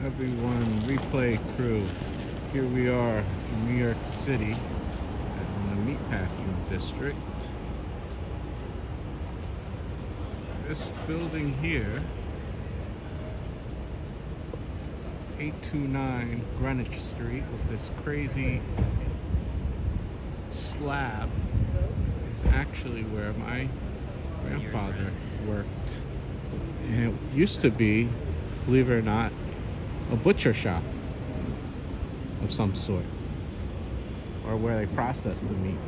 Everyone, replay crew. Here we are in New York City in the Meatpacking district. This building here, 829 Greenwich Street, with this crazy slab, is actually where my grandfather worked. And it used to be, believe it or not, a butcher shop of some sort, or where they process the meat.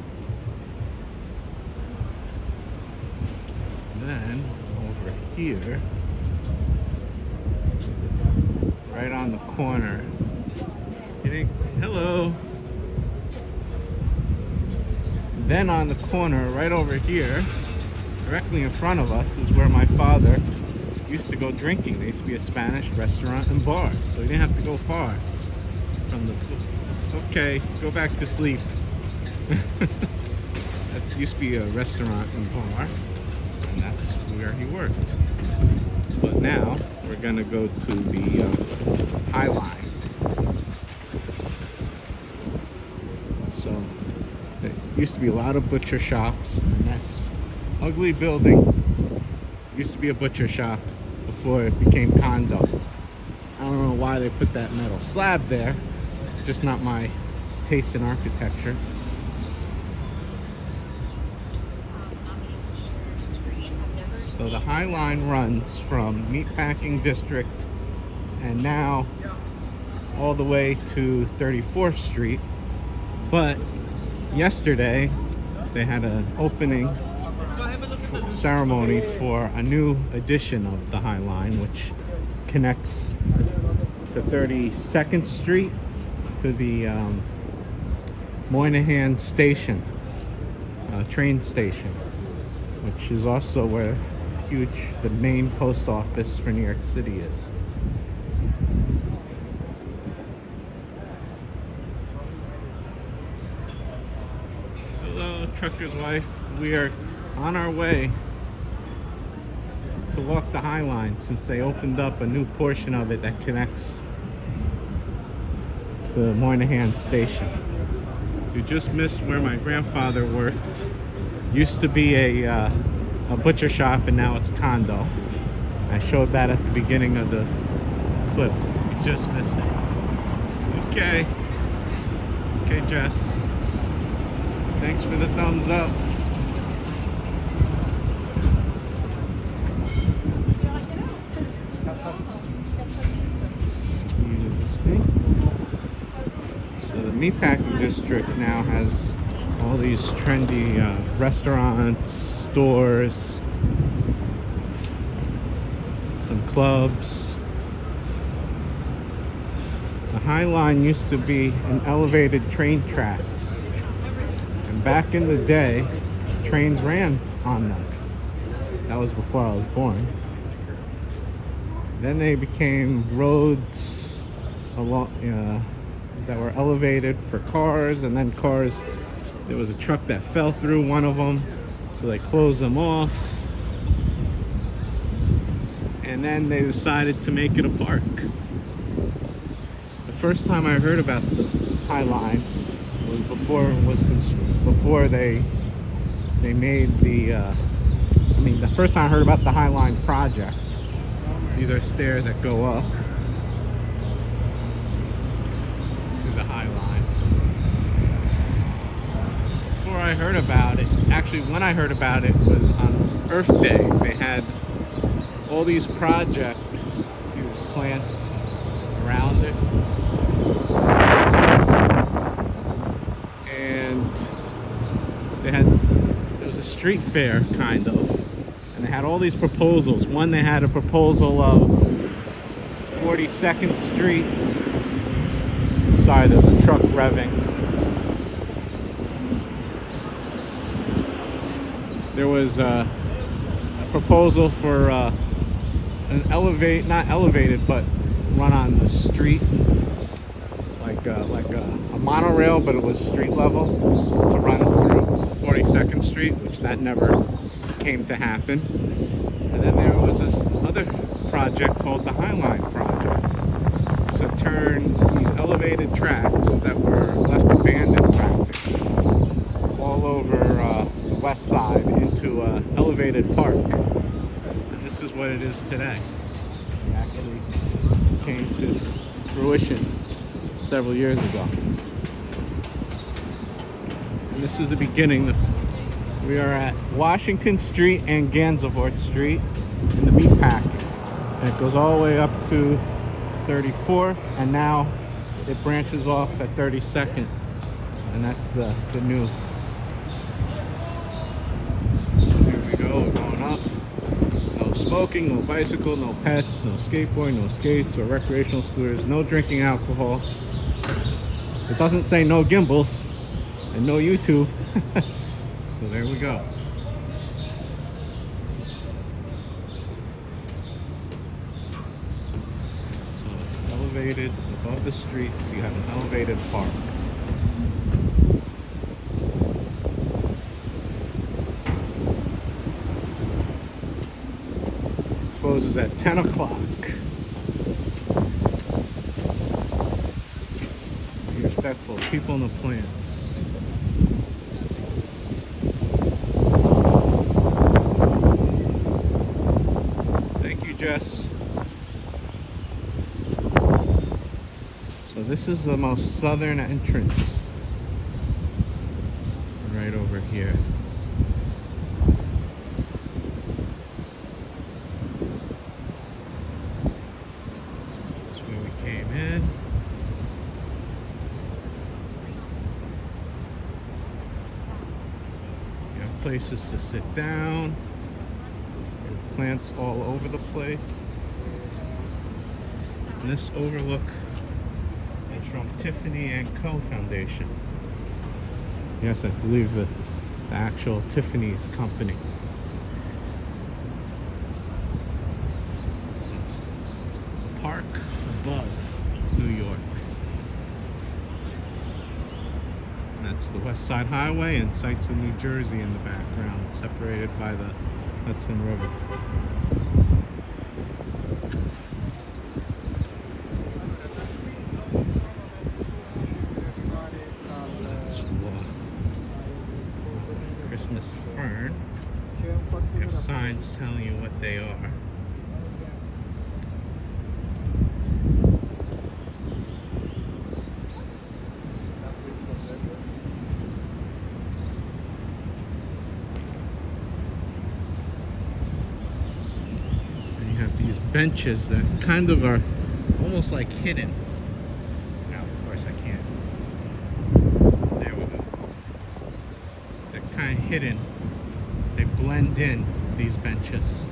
Then over here, right on the corner, hello. Then on the corner, right over here, directly in front of us, is where my father used to go drinking. There used to be a Spanish restaurant and bar, so he didn't have to go far from the pool. Okay, go back to sleep. That used to be a restaurant and bar, and that's where he worked. But now we're gonna go to the Highline. So there used to be a lot of butcher shops, and that's ugly building. Used to be a butcher shop before it became condo. I don't know why they put that metal slab there. Just not my taste in architecture. So the Highline runs from Meatpacking District and now all the way to 34th Street. But yesterday they had an opening ceremony for a new edition of the Highline, which connects to 32nd Street to the Moynihan Station, train station, which is also where the main post office for New York City is. Hello, trucker's wife. We are on our way to walk the Highline, since they opened up a new portion of it that connects to the Moynihan Station. You just missed where my grandfather worked. Used to be a butcher shop, and now it's condo. I showed that at the beginning of the clip. You just missed it. Okay, Jess. Thanks for the thumbs up. Meatpacking district now has all these trendy restaurants, stores, some clubs. The Highline used to be an elevated train tracks, and back in the day, trains ran on them. That was before I was born. Then they became roads along, that were elevated for cars, and then cars, there was a truck that fell through one of them, so they closed them off, and then they decided to make it a park. The first time I heard about the Highline was before they made the first time I heard about the Highline project. These are stairs that go up the Highline. Before I heard about it, actually when I heard about it was on Earth Day. They had all these projects, see the plants around it, and there was a street fair kind of, and they had all these proposals. One, they had a proposal of 42nd Street. Sorry, there's a truck revving. There was a proposal for an not elevated, but run on the street, like a monorail, but it was street level, to run through 42nd Street, which that never came to happen. And then there was this other project called the Highline project. to turn these elevated tracks that were left abandoned practically all over the west side into an elevated park. And this is what it is today. It actually came to fruition several years ago. And this is the beginning. We are at Washington Street and Gansevoort Street in the Meatpacking. And it goes all the way up to 34th, and now it branches off at 32nd. And that's the new. Here we go, we're going up. No smoking, no bicycle, no pets, no skateboarding, no skates or recreational scooters, no drinking alcohol. It doesn't say no gimbals and no YouTube. So there we go. So it's elevated above the streets. You have an elevated park. Closes at 10 o'clock. Be respectful of people and the plants. Jess. So this is the most southern entrance. Right over here. That's where we came in. You have places to sit down. Plants all over the place. And this overlook is from Tiffany & Co. Foundation. Yes, I believe the actual Tiffany's company. It's Park Above New York. And that's the West Side Highway and sights of New Jersey in the background, separated by the Hudson River. That's Christmas fern. They have signs telling you what they are. These benches that kind of are almost like hidden. Now, of course, I can't. There we go. They're kind of hidden. They blend in, these benches.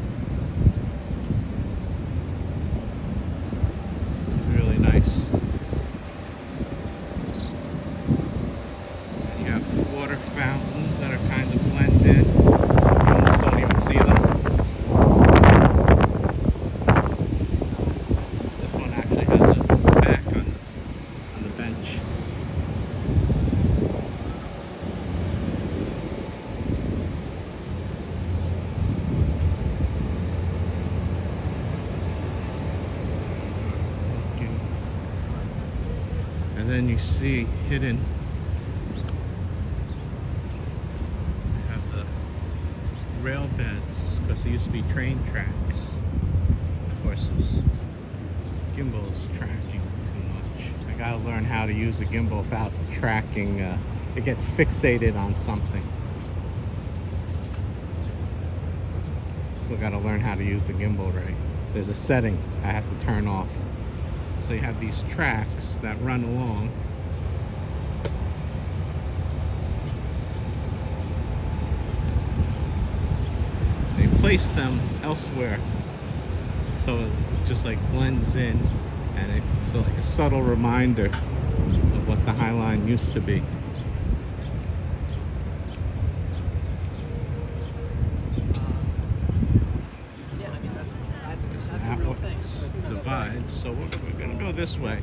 It's really nice. And you have water fountains that are kind of blend in. You almost don't even see them. And then you see hidden, you have the rail beds, because there used to be train tracks. Of course, this gimbal is tracking too much. I gotta learn how to use a gimbal without tracking. It gets fixated on something. Still gotta learn how to use the gimbal right. There's a setting I have to turn off. So you have these tracks that run along. They place them elsewhere, so it just like blends in, and it's like a subtle reminder of what the Highline used to be. Yeah, I mean that's a real thing. So it's Divides. So we're gonna go this way.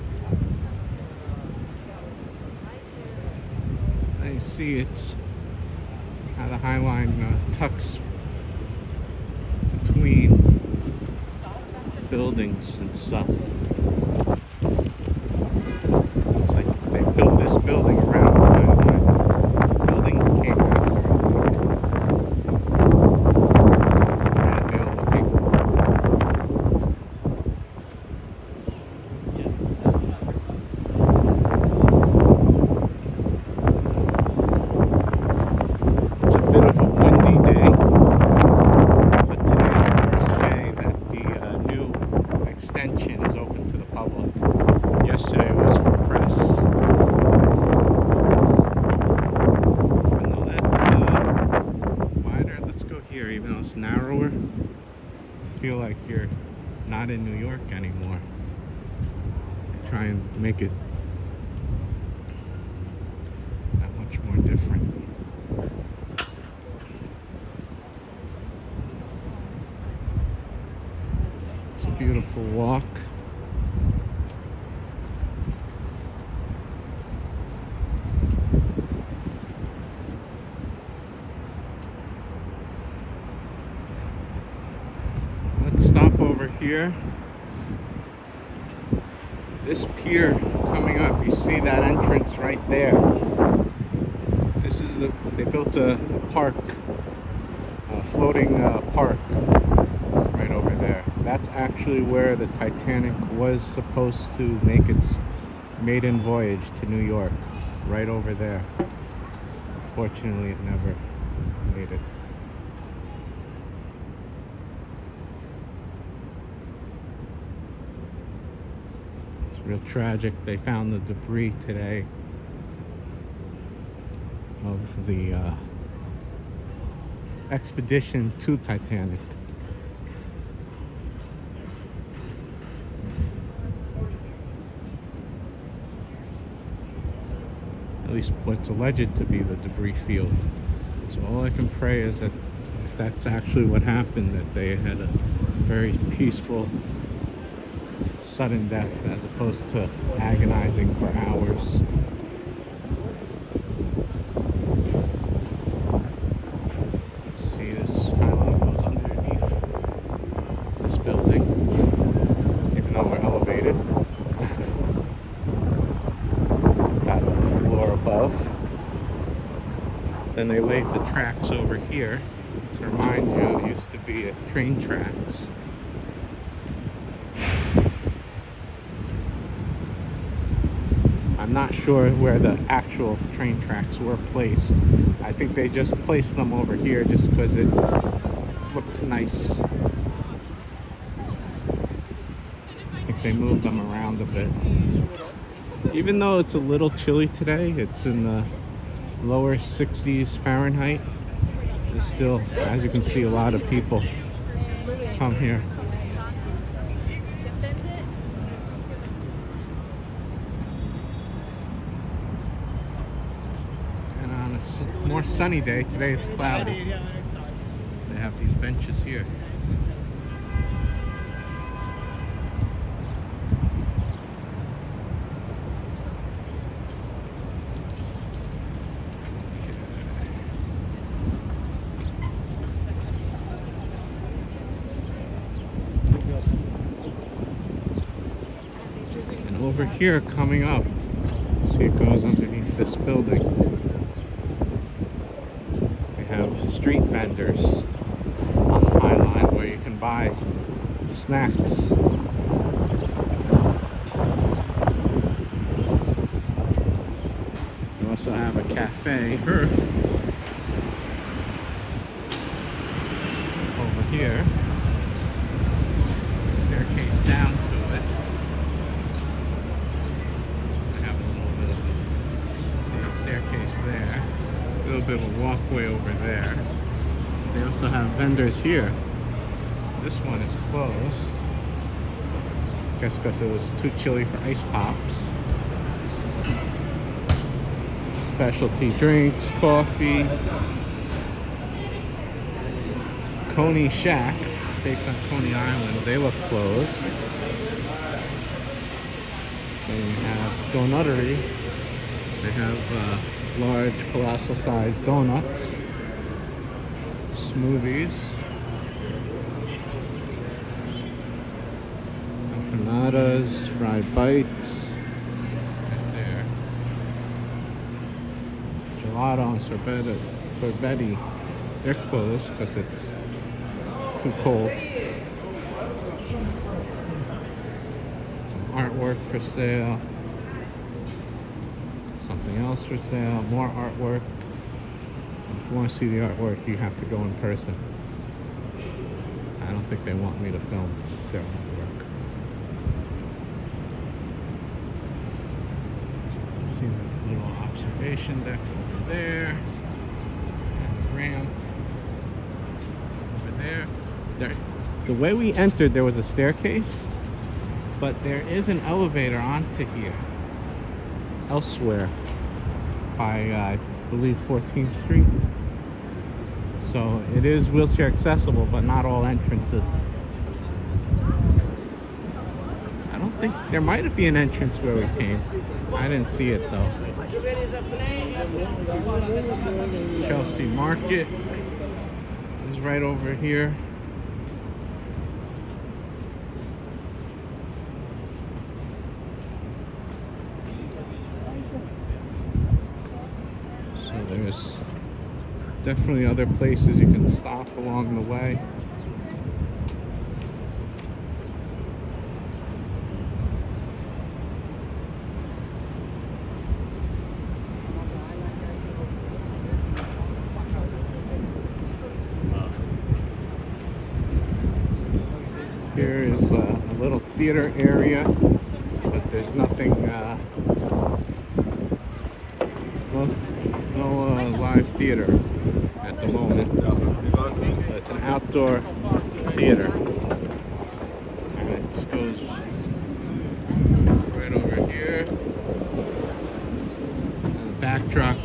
And you see it's how the Highline tucks between buildings and stuff. this building around the Highline. Building came after, I think. This is brand new looking. It's a bit of a windy day, but today's the first day that the new extension is open to the public. Yesterday was for press. Even though that's wider, let's go here. Even though it's narrower, I feel like you're not in New York anymore. Try and make it that much more different. It's a beautiful walk. Let's stop over here. This pier coming up, you see that entrance right there. This is they built a park, a floating park right over there. That's actually where the Titanic was supposed to make its maiden voyage to New York, right over there. Fortunately, it never made it. It's real tragic. They found the debris today of the expedition to Titanic. At least what's alleged to be the debris field. So all I can pray is that if that's actually what happened, that they had a very peaceful, sudden death as opposed to agonizing for hours. See, this Highline goes underneath this building, even though we're elevated. Got the floor above. Then they laid the tracks over here to remind you it used to be train tracks. I'm not sure where the actual train tracks were placed. I think they just placed them over here just because it looked nice. I think they moved them around a bit. Even though it's a little chilly today, it's in the lower 60s Fahrenheit. There's still, as you can see, a lot of people come here. And on a more sunny day, today it's cloudy. They have these benches here. Over here, coming up, see it goes underneath this building. They have street vendors on the Highline where you can buy snacks. You also have a cafe, Earth, over here. Staircase down to it. Staircase there, a little bit of a walkway over there. They also have vendors here. This one is closed. I guess because it was too chilly for ice pops. Specialty drinks, coffee. Coney Shack, based on Coney Island, they look closed. Then you have Donuttery. They have large, colossal-sized donuts, smoothies, empanadas, fried bites, right there. Gelato and Sorbetti, they're closed because it's too cold. Some artwork for sale. Something else for sale. More artwork. If you want to see the artwork, you have to go in person. I don't think they want me to film their artwork. See, there's a little observation deck over there. And a ramp over there. The way we entered, there was a staircase, but there is an elevator onto here. Elsewhere by, I believe, 14th Street. So it is wheelchair accessible, but not all entrances. I don't think there might be an entrance where we came. I didn't see it though. Chelsea Market is right over here. So there's definitely other places you can stop along the way. Here is a little theater area, but there's nothing, no live theater at the moment. It's an outdoor theater. And it goes right over here. And the backdrop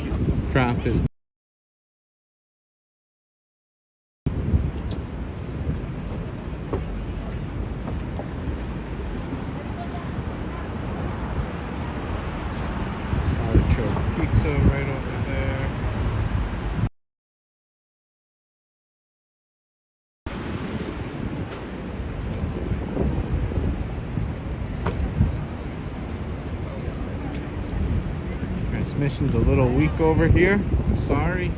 is pizza right over there. Transmission's a little weak over here. I'm sorry.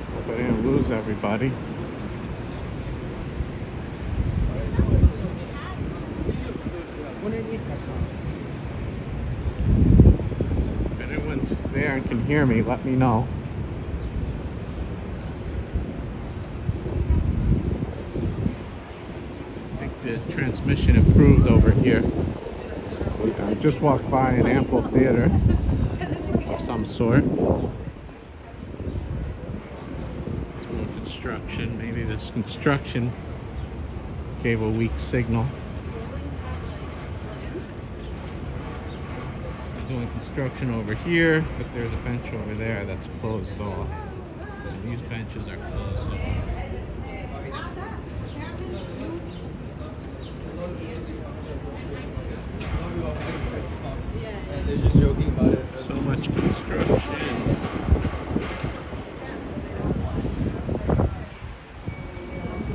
Hope I didn't lose everybody. If anyone's there and can hear me, let me know. I think the transmission improved over here. I just walked by an amphitheater of some sort. It's more construction. Maybe this construction gave a weak signal. Doing construction over here, but there's a bench over there that's closed off. And these benches are closed off. They're just joking about it. So much construction.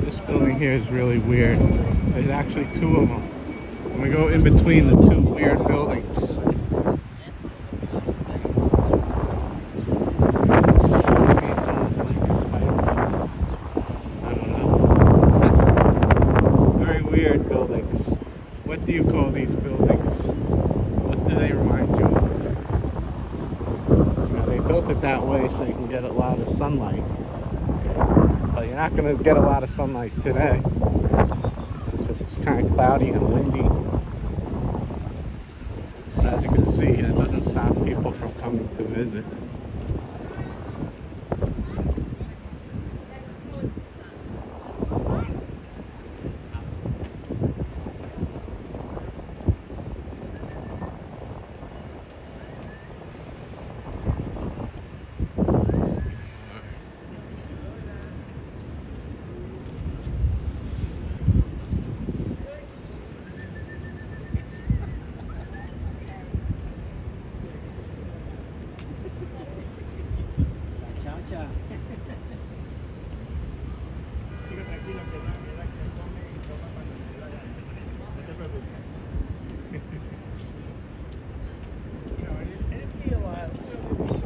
This building here is really weird. There's actually two of them. And we go in between the two weird buildings. What do you call these buildings? What do they remind you of? Now, they built it that way so you can get a lot of sunlight. But you're not going to get a lot of sunlight today. So it's kind of cloudy and windy. But as you can see, it doesn't stop people from coming to visit.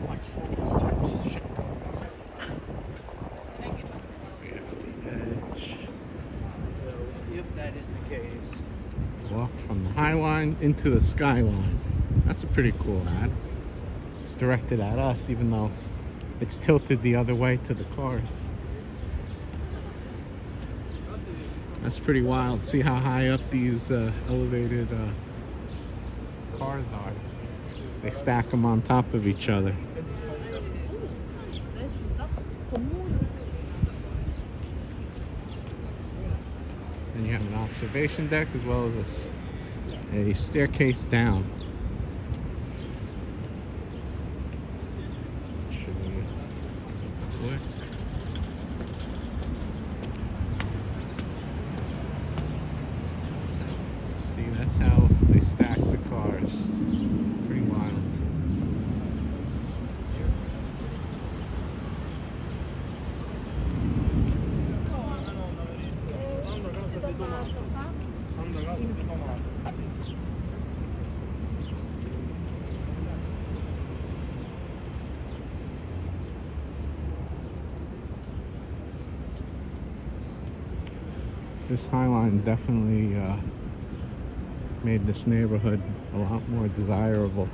like horror type shit going on. We have the edge. So if that is the case, Walk from the Highline into the Skyline. That's a pretty cool ad. It's directed at us, even though it's tilted the other way to the cars. That's pretty wild. See how high up these elevated cars are. They stack them on top of each other. And you have an observation deck as well as a staircase down. Show you quick. See, that's how they stack the cars. Pretty wild. This Highline definitely made this neighborhood a lot more desirable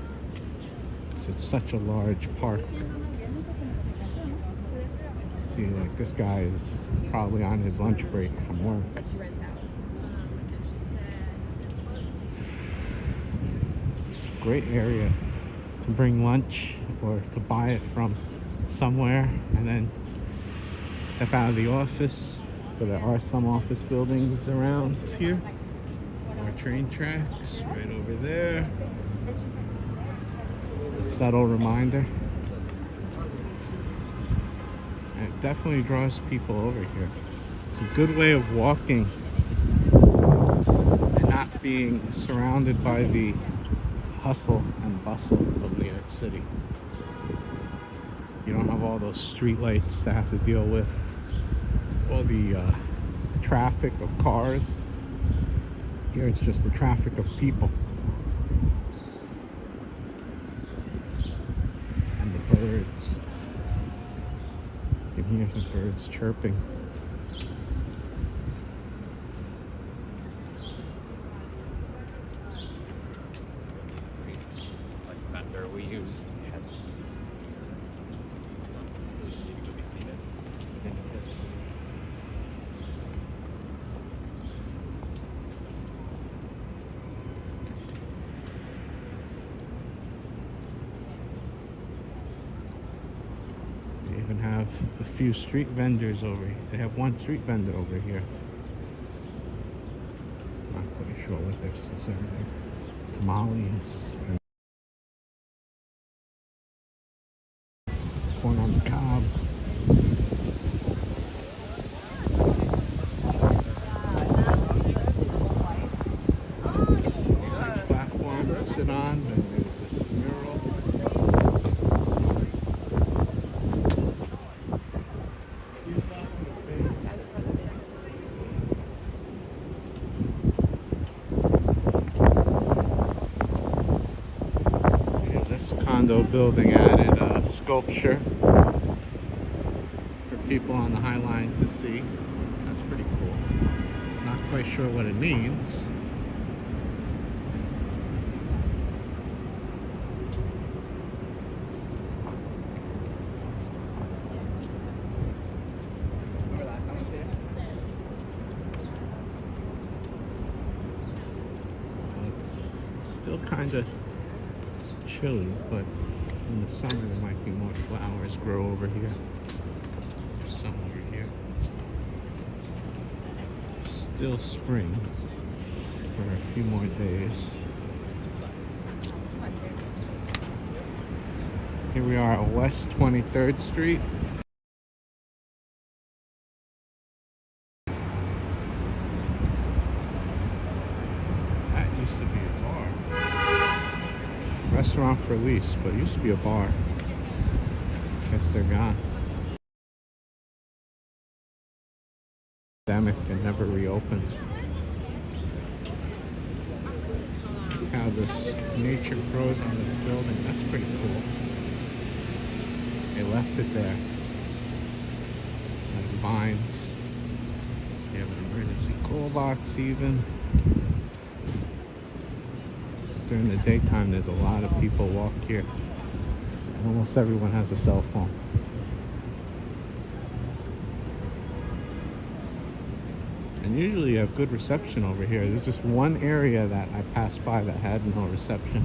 because it's such a large park. See, like this guy is probably on his lunch break from work. Great area to bring lunch or to buy it from somewhere and then step out of the office. But there are some office buildings around here. More train tracks right over there. A subtle reminder. And it definitely draws people over here. It's a good way of walking and not being surrounded by the hustle and bustle of New York City. You don't have all those street lights to have to deal with. All the traffic of cars. Here it's just the traffic of people. And the birds. You can hear the birds chirping. Like vendor we use. They even have a few street vendors over here. They have one street vendor over here. Not quite sure what they're serving. Tamales and corn on the cob. Platform to sit on, and there's this mural. Condo building added sculpture for people on the Highline to see. That's pretty cool. Not quite sure what it means. remember last time I was here? It's still kind of chilly, but in the summer there might be more flowers grow over here. Somewhere here. Still spring for a few more days. Here we are at West 23rd Street. That used to be a bar. Restaurant for lease, but it used to be a bar. Guess they're gone. Pandemic and never reopened. Look how this nature grows on this building. That's pretty cool. Not quite sure what this is. It's a left it there. Like vines. You have an emergency call box even. During the daytime, there's a lot of people walk here. Almost everyone has a cell phone. And usually you have good reception over here. There's just one area that I passed by that had no reception.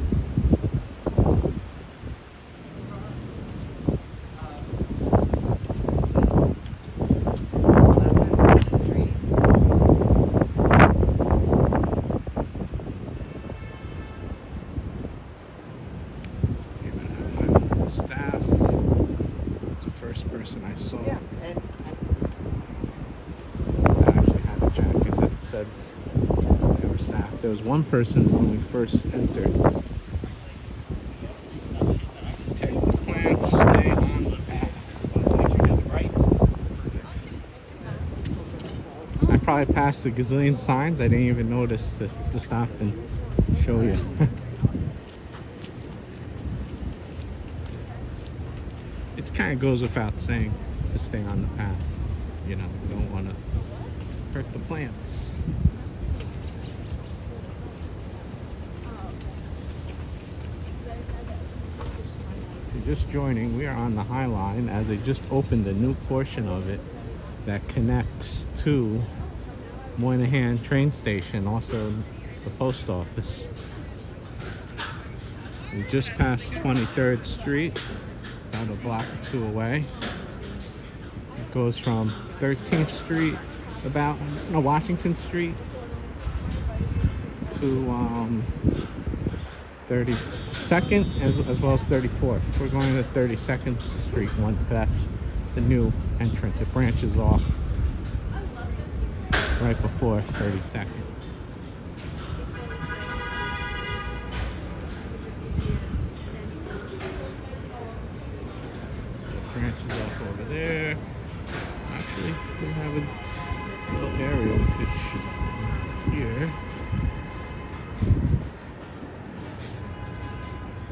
Staff. It's the first person I saw. Yeah, and I actually had a jacket that said they were staff. There was one person when we first entered. Take the plants, stay on the path. I probably passed a gazillion signs. I didn't even notice to stop and show you. It kind of goes without saying to stay on the path. You know, you don't want to hurt the plants. If you're just joining, we are on the Highline as they just opened a new portion of it that connects to Moynihan train station, also the post office. We just passed 23rd Street. About a block or two away. It goes from 13th Street, Washington Street to 32nd as well as 34th. We're going to 32nd Street one. That's the new entrance. It branches off right before 32nd. Branches off over there. Actually, we have a little aerial picture here.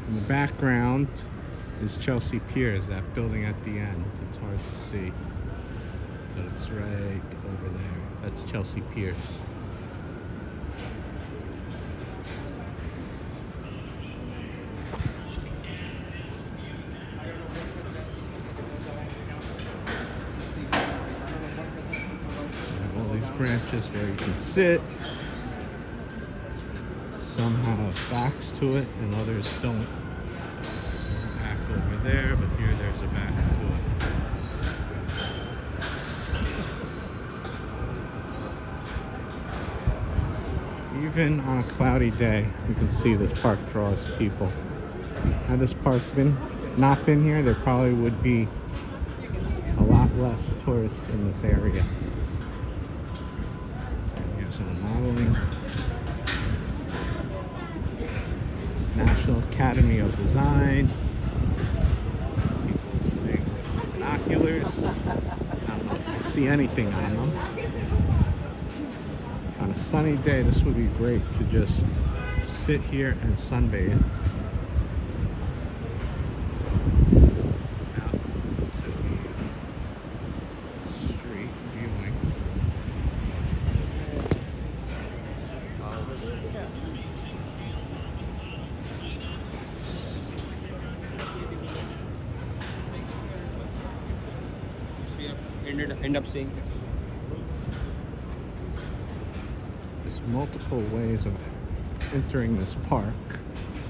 In the background is Chelsea Piers, that building at the end. It's hard to see, but it's right over there. That's Chelsea Piers. Branches where you can sit. Some have backs to it and others don't. Back over there, but here there's a back to it. Even on a cloudy day, you can see this park draws people. Had this park not been here, there probably would be a lot less tourists in this area. Modeling. National Academy of Design. People with binoculars. I don't know if you can see anything on them. On a sunny day, this would be great to just sit here and sunbathe. End up seeing. There's multiple ways of entering this park.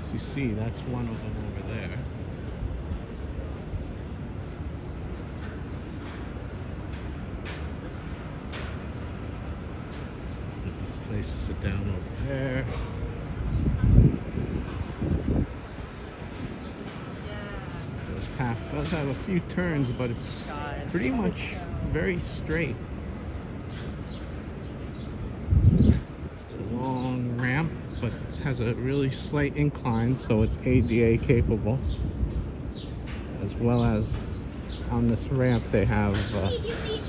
As you see, that's one of them over there. Place to sit down over there. This path does have a few turns, but it's pretty much very straight. It's a long ramp, but it has a really slight incline, so it's ADA capable. As well as on this ramp, they have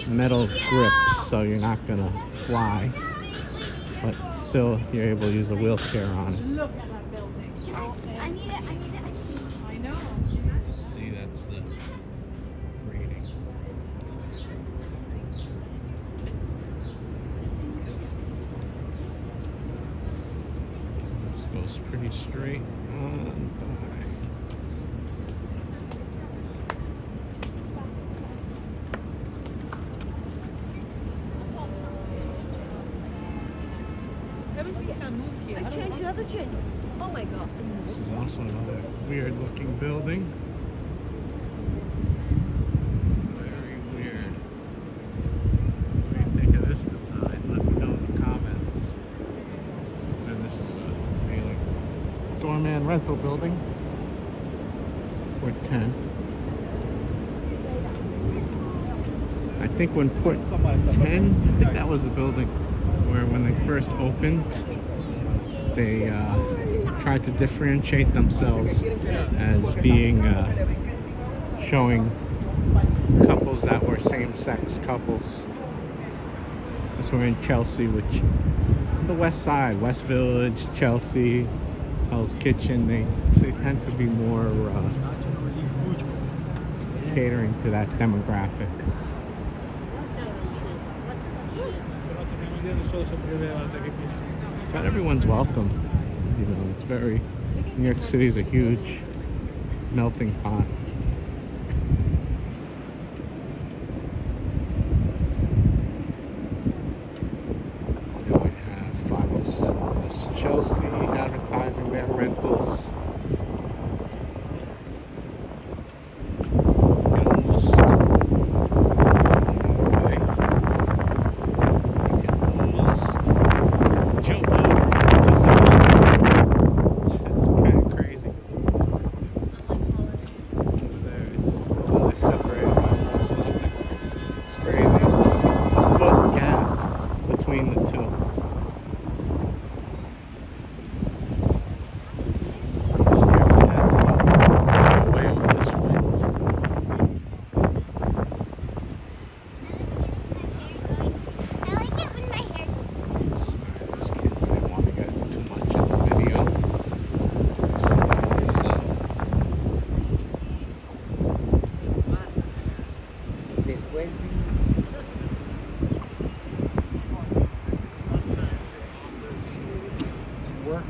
metal grips, so you're not gonna fly, but still you're able to use a wheelchair on it. Look at that building. I need it. I know. See, that's the pretty straight on by. Ever since I moved here, I changed the other chain. Oh my god. This is also another weird looking building. Very weird. What do you think of this design? Let me know in the comments. And this is a really doorman rental building. Port 10. I think when Port 10, I think that was the building where when they first opened, they tried to differentiate themselves as being showing couples that were same-sex couples. This we're in Chelsea, which the West Side, West Village, Chelsea, Hell's Kitchen. They tend to be more catering to that demographic. Not everyone's welcome. You know, it's very. New York City is a huge melting pot. Now we have 507 West Chelsea advertising. We have rentals.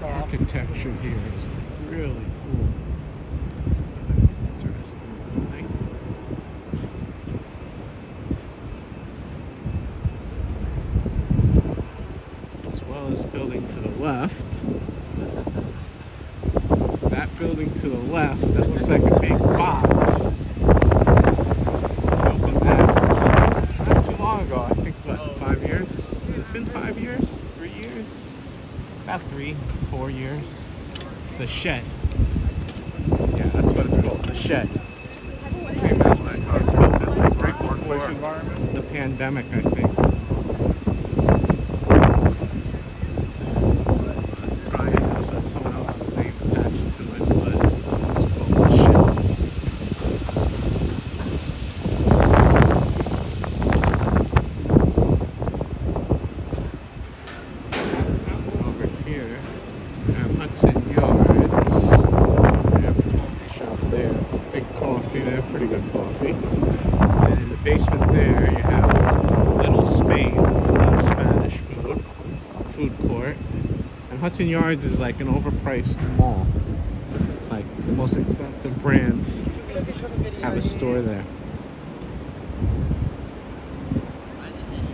Architecture here is really cool. It's another interesting building. As well as the building to the left. That building to the left, that looks like a big box. We opened that not too long ago. I think, what, 5 years? It's been 5 years? 3 years? About 3-4 years. The Shed. Yeah, that's what it's called. The Shed. Came out like right before the pandemic, I think. Brian has someone else's name attached to it, but it's called The Shed. Over here, we have Hudson Yards. We have a coffee shop there. Big coffee there, pretty good coffee. And in the basement there, you have Little Spain, Spanish food court. And Hudson Yards is like an overpriced mall. It's like the most expensive brands have a store there.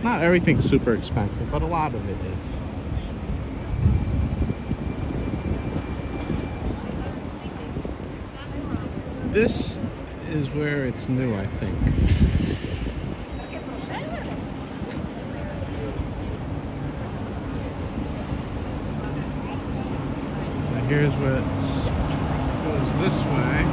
Not everything's super expensive, but a lot of it is. This is where it's new, I think. Now here's where it goes this way.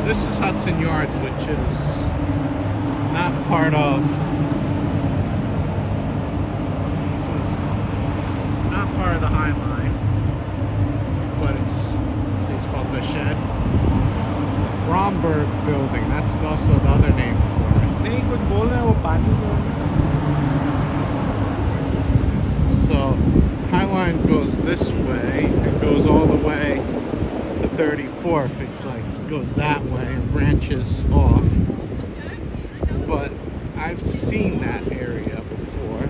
This is Hudson Yards, which is not part of. This is not part of the Highline. But it's called The Shed. Bromberg Building, that's also the other name for it. So Highline goes this way, it goes all the way to 34th. It like goes that way and branches off. But I've seen that area before.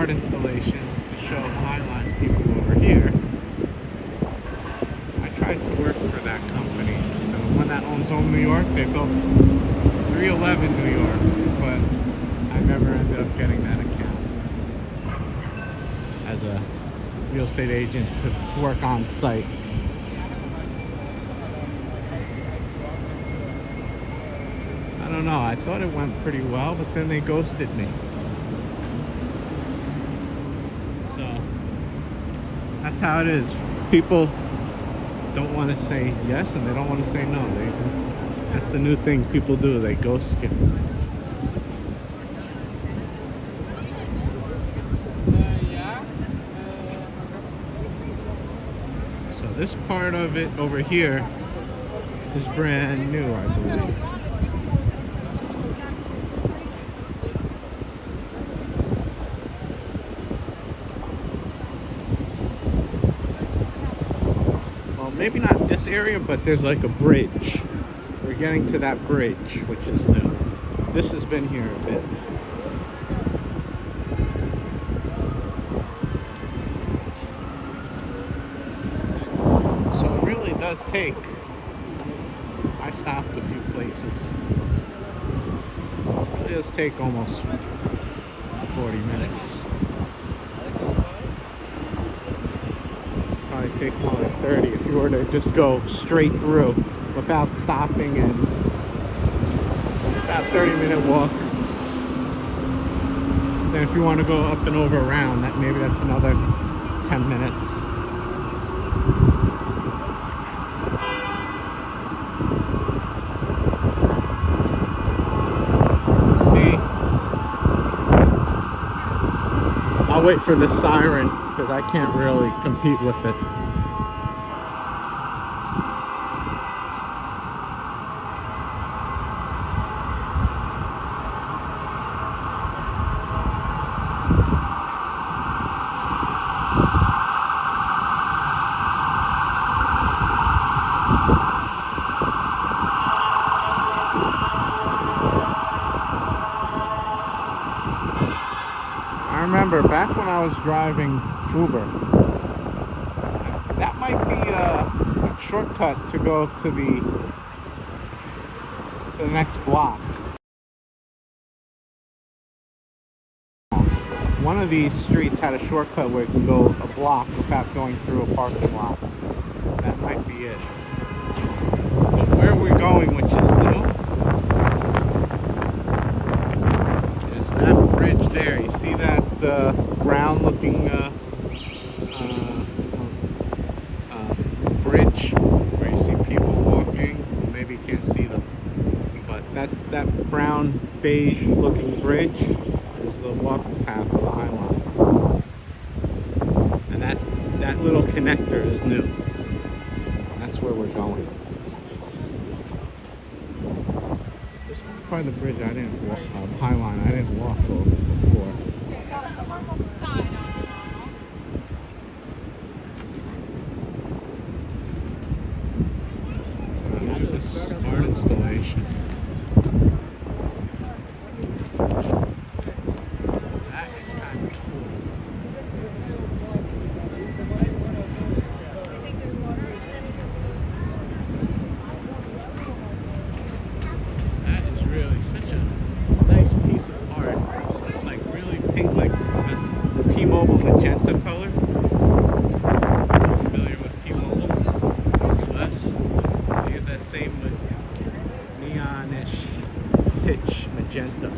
art installation to show Highline people over here. I tried to work for that company, the one that owns Home New York. They built 311 New York, but I never ended up getting that account as a real estate agent to work on site. I don't know, I thought it went pretty well, but then they ghosted me. So that's how it is. People don't want to say yes and they don't want to say no. That's the new thing people do, they ghost you. So this part of it over here is brand new, I believe. Maybe not this area, but there's like a bridge. We're getting to that bridge, which is new. This has been here a bit. So it really does take. I stopped a few places. It really does take almost 40 minutes. Probably take more like 30 if you were to just go straight through without stopping, and about 30-minute walk. Then if you want to go up and over around, that maybe that's another 10 minutes. See, I'll wait for the siren because I can't really compete with it. I remember back when I was driving Uber, that might be a shortcut to go to the next block. One of these streets had a shortcut where you can go a block without going through a parking lot. That might be it. But where we're going, which is new, is that bridge there. You see that brown looking bridge where you see people walking? Maybe you can't see them, but that's that brown beige looking bridge is the walking path of the Highline, and that little connector is new. That's where we're going. This part of the bridge I didn't walk, Highline I didn't walk over before. This art installation. That is kind of cool. That is really such a nice piece of art. It's like really pink, like the T-Mobile magenta color. Familiar with T-Mobile? Less. I guess that same neonish pitch magenta.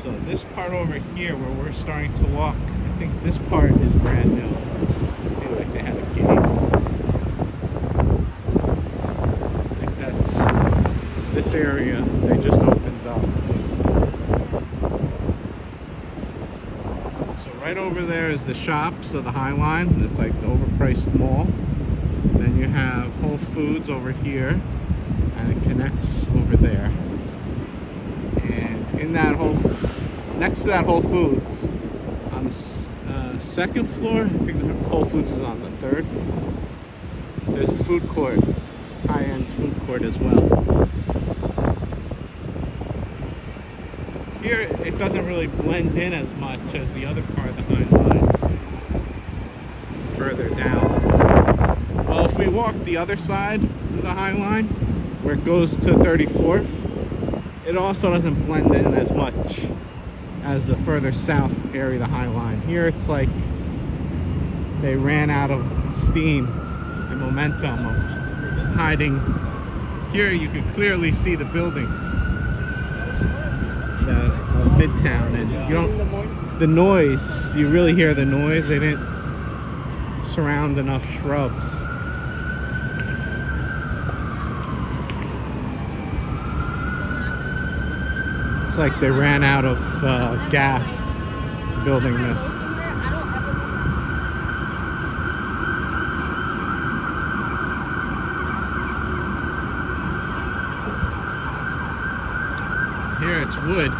So this part over here where we're starting to walk, I think this part is brand new. See, like they had a gate. I think that's this area they just opened up. So right over there is the shops of the Highline. It's like the overpriced mall. Then you have Whole Foods over here, and it connects over there. And in that next to that Whole Foods, on the second floor, I think the Whole Foods is on the third, there's a food court, high-end food court as well. here it doesn't really blend in as much as the other part of the Highline. Further down. Well, if we walk the other side of the Highline, where it goes to 34th, it also doesn't blend in as much as the further south area of the Highline. Here it's like they ran out of steam and momentum of hiding. Here you can clearly see the buildings of Midtown, and you don't, the noise, you really hear the noise. They didn't surround enough shrubs. It's like they ran out of gas building this. Here it's wood,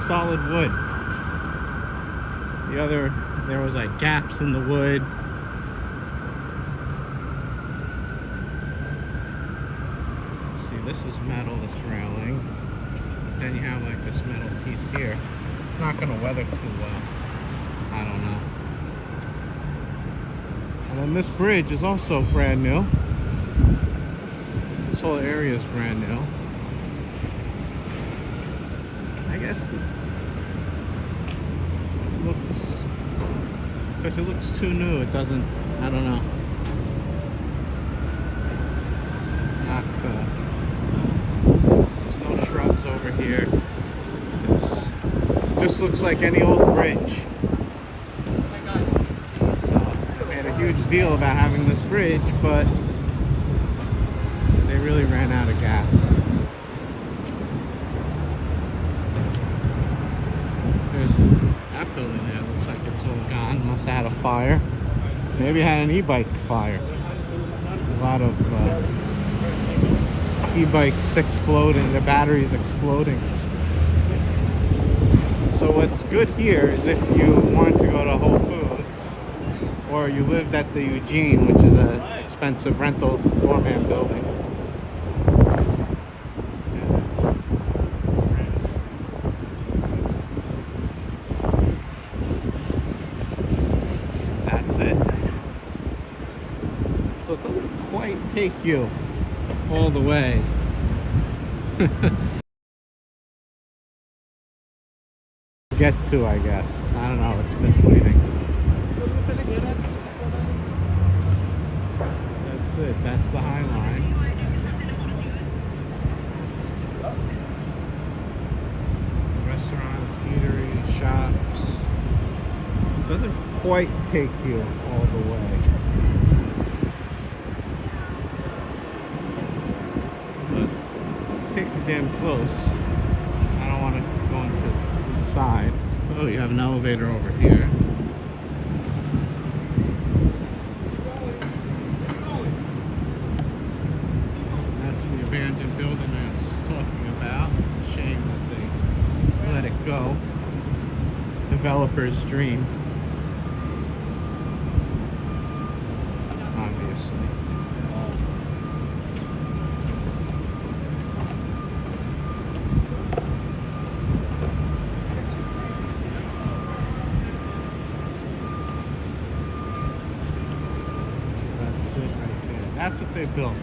solid wood. The other, there was like gaps in the wood. See, this is metal, this railing. Then you have like this metal piece here. It's not going to weather too well. I don't know. And then this bridge is also brand new. This whole area is brand new. I guess it looks, because it looks too new, it doesn't, I don't know. It's not, there's no shrubs over here. It just looks like any old bridge. So they made a huge deal about having this bridge, but they really ran out of gas. That building there looks like it's all gone. Must have had a fire. Maybe it had an e-bike fire. A lot of e-bikes exploding, the batteries exploding. So what's good here is if you want to go to Whole Foods, or you lived at the Eugene, which is an expensive rental doorman building. So it doesn't quite take you all the way. Get to, I guess. I don't know, it's misleading. That's it, that's the Highline. Restaurants, eateries, shops. It doesn't quite take you all the way. Takes it damn close. I don't want to go into inside. Oh, you have an elevator over here. That's the abandoned building I was talking about. It's a shame that they let it go. Developer's dream. Obviously. That's what they built.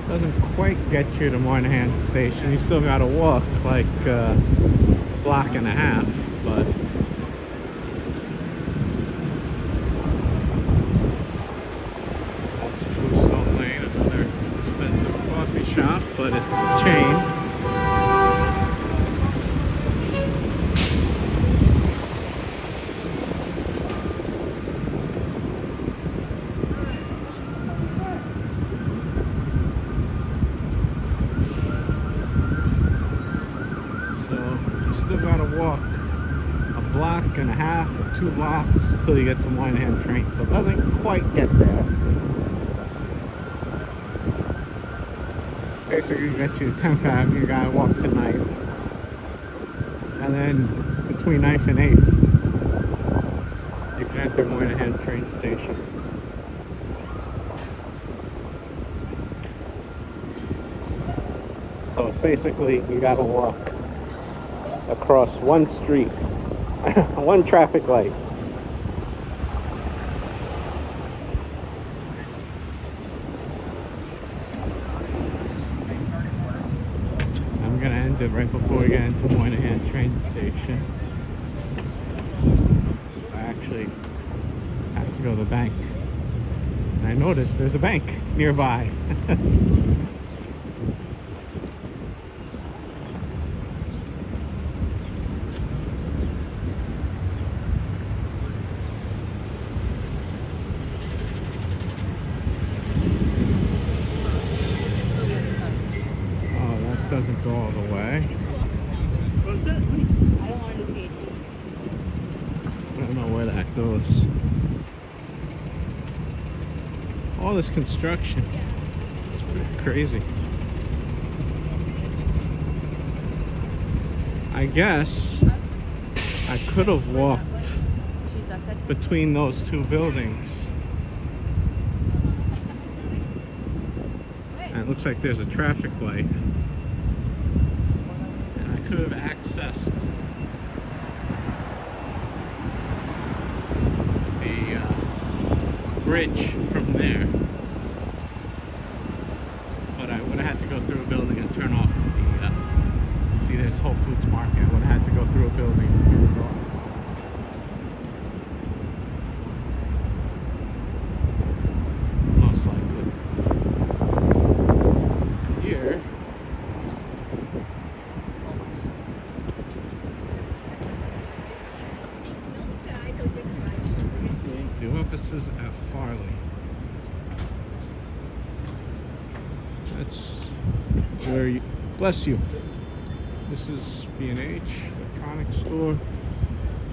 Doesn't quite get you to Moynihan Station. You still gotta walk like a block and a half, but that's Bluestone Lane, another expensive coffee shop, but it's a chain. Gotta walk a block and a half or 2 blocks till you get to Moynihan train, so it doesn't quite get there. Basically, you get you to 10th Ave, you gotta walk to 9th, and then between 9th and 8th you can enter Moynihan train station. basically you gotta walk across one street, one traffic light. I'm gonna end it right before we get into Moynihan train station. I actually have to go to the bank. And I noticed there's a bank nearby. Oh, that doesn't go all the way. What's that? I don't want to see it. I don't know where that goes. All this construction. It's pretty crazy. I guess I could have walked She's upset. between those two buildings. And it looks like there's a traffic light. And I could have accessed the bridge from there. But I would have had to go through a building and turn off the, see there's Whole Foods Market. I would have had to go through a building and turn it off. Most likely. Here. See, the offices at Farley. That's where you, bless you. This is B&H, electronics store.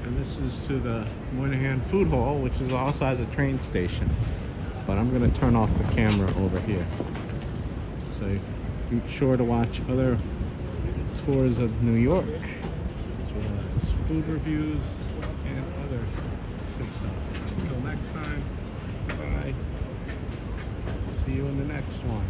And this is to the Moynihan Food Hall, which is also has a train station. But I'm gonna turn off the camera over here. So be sure to watch other tours of New York, as well as food reviews and other good stuff. Until next time, bye. See you in the next one.